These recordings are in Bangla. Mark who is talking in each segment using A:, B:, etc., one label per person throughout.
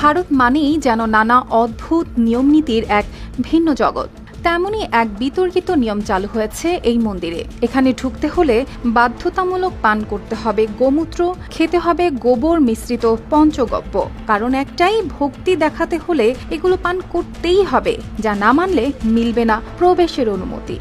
A: ভারত মানেই যেন নানা অদ্ভুত নিয়মনীতির এক ভিন্ন জগৎ। তেমনই এক বিতর্কিত নিয়ম চালু হয়েছে এই মন্দিরে। এখানে ঢুকতে হলে বাধ্যতামূলক পান করতে হবে গোমূত্র, খেতে হবে গোবর মিশ্রিত পঞ্চগব্য। কারণ একটাই, ভক্তি দেখাতে হলে এগুলো পান করতেই হবে, যা না মানলে মিলবে না প্রবেশের অনুমতি।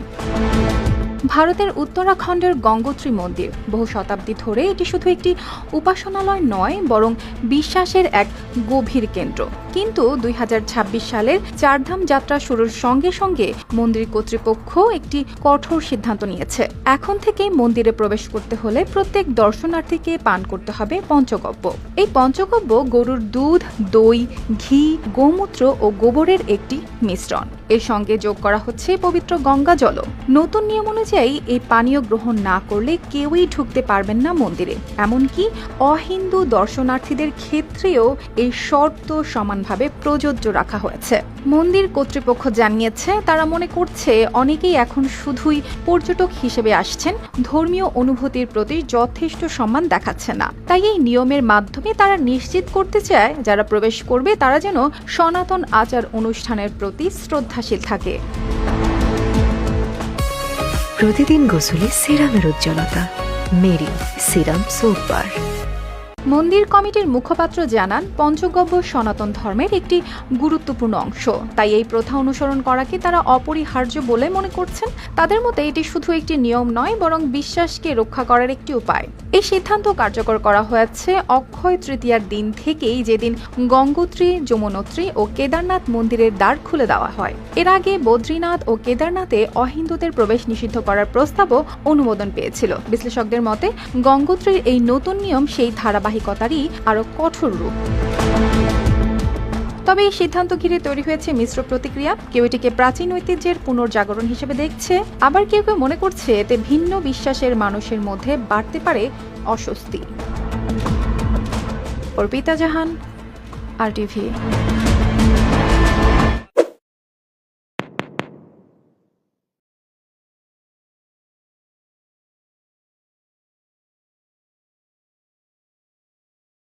A: ভারতের উত্তরাখণ্ডের গঙ্গোত্রী মন্দির বহু শতাব্দী ধরে এটি শুধু একটি উপাসনালয় নয়, বরং বিশ্বাসের এক গভীর কেন্দ্র। কিন্তু 2026 সালের চারধাম যাত্রা শুরুর সঙ্গে সঙ্গে মন্দির কর্তৃপক্ষ একটি কঠোর সিদ্ধান্ত নিয়েছে। এখন থেকেই মন্দিরে প্রবেশ করতে হলে প্রত্যেক দর্শনার্থীকে পান করতে হবে পঞ্চগব্য। এই পঞ্চগব্য গরুর দুধ, দই, ঘি, গোমূত্র ও গোবরের একটি মিশ্রণ। এর সঙ্গে যোগ করা হচ্ছে পবিত্র গঙ্গা জল। নতুন নিয়ম অনুযায়ী এই পানীয় গ্রহণ না করলে কেউই ঢুকতে পারবেন না মন্দিরে। এমনকি অহিন্দু দর্শনার্থীদের ক্ষেত্রেও এই শর্ত সমানভাবে প্রযোজ্য রাখা হয়েছে। মন্দির কর্তৃপক্ষ জানিয়েছে, তারা মনে করছে অনেকেই এখন শুধুই পর্যটক হিসেবে আসছেন, ধর্মীয় অনুভূতির প্রতি যথেষ্ট সম্মান দেখাচ্ছে না। তাই এই নিয়মের মাধ্যমে তারা নিশ্চিত করতে চায়, যারা প্রবেশ করবে তারা যেন সনাতন আচার অনুষ্ঠানের প্রতি শ্রদ্ধাশীল থাকে।
B: প্রতিদিন গোসলে সিরামের উজ্জ্বলতা, মেরি সিরাম সোপ বার।
A: মন্দির কমিটির মুখপাত্র জানান, পঞ্চগব্য সনাতন ধর্মের একটি গুরুত্বপূর্ণ অংশ। তাই এই প্রথা অনুসরণ করাকে তারা অপরিহার্য বলে মনে করছেন। তাদের মতে এটি শুধু একটি নিয়ম নয়, বরং বিশ্বাসকে রক্ষা করার একটি উপায়। এই সিদ্ধান্ত কার্যকর করা হয়েছে অক্ষয় তৃতীয়ার দিন থেকেই, যেদিন গঙ্গোত্রী, যমুনোত্রী ও কেদারনাথ মন্দিরের দ্বার খুলে দেওয়া হয়। এর আগে বদ্রীনাথ ও কেদারনাথে অহিন্দুদের প্রবেশ নিষিদ্ধ করার প্রস্তাবও অনুমোদন পেয়েছিল। বিশ্লেষকদের মতে গঙ্গোত্রীর এই নতুন নিয়ম সেই ধারাবাহিকতারই আরো কঠোর রূপ। তবে এই সিদ্ধান্ত ঘিরে তৈরি হয়েছে মিশ্র প্রতিক্রিয়া। কেউ এটিকে প্রাচীন ঐতিহ্যের পুনর্জাগরণ হিসেবে দেখছে, আবার কেউ কেউ মনে করছে এতে ভিন্ন বিশ্বাসের মানুষের মধ্যে বাড়তে পারে অস্বস্তি। অর্পিতা জাহান, RTV।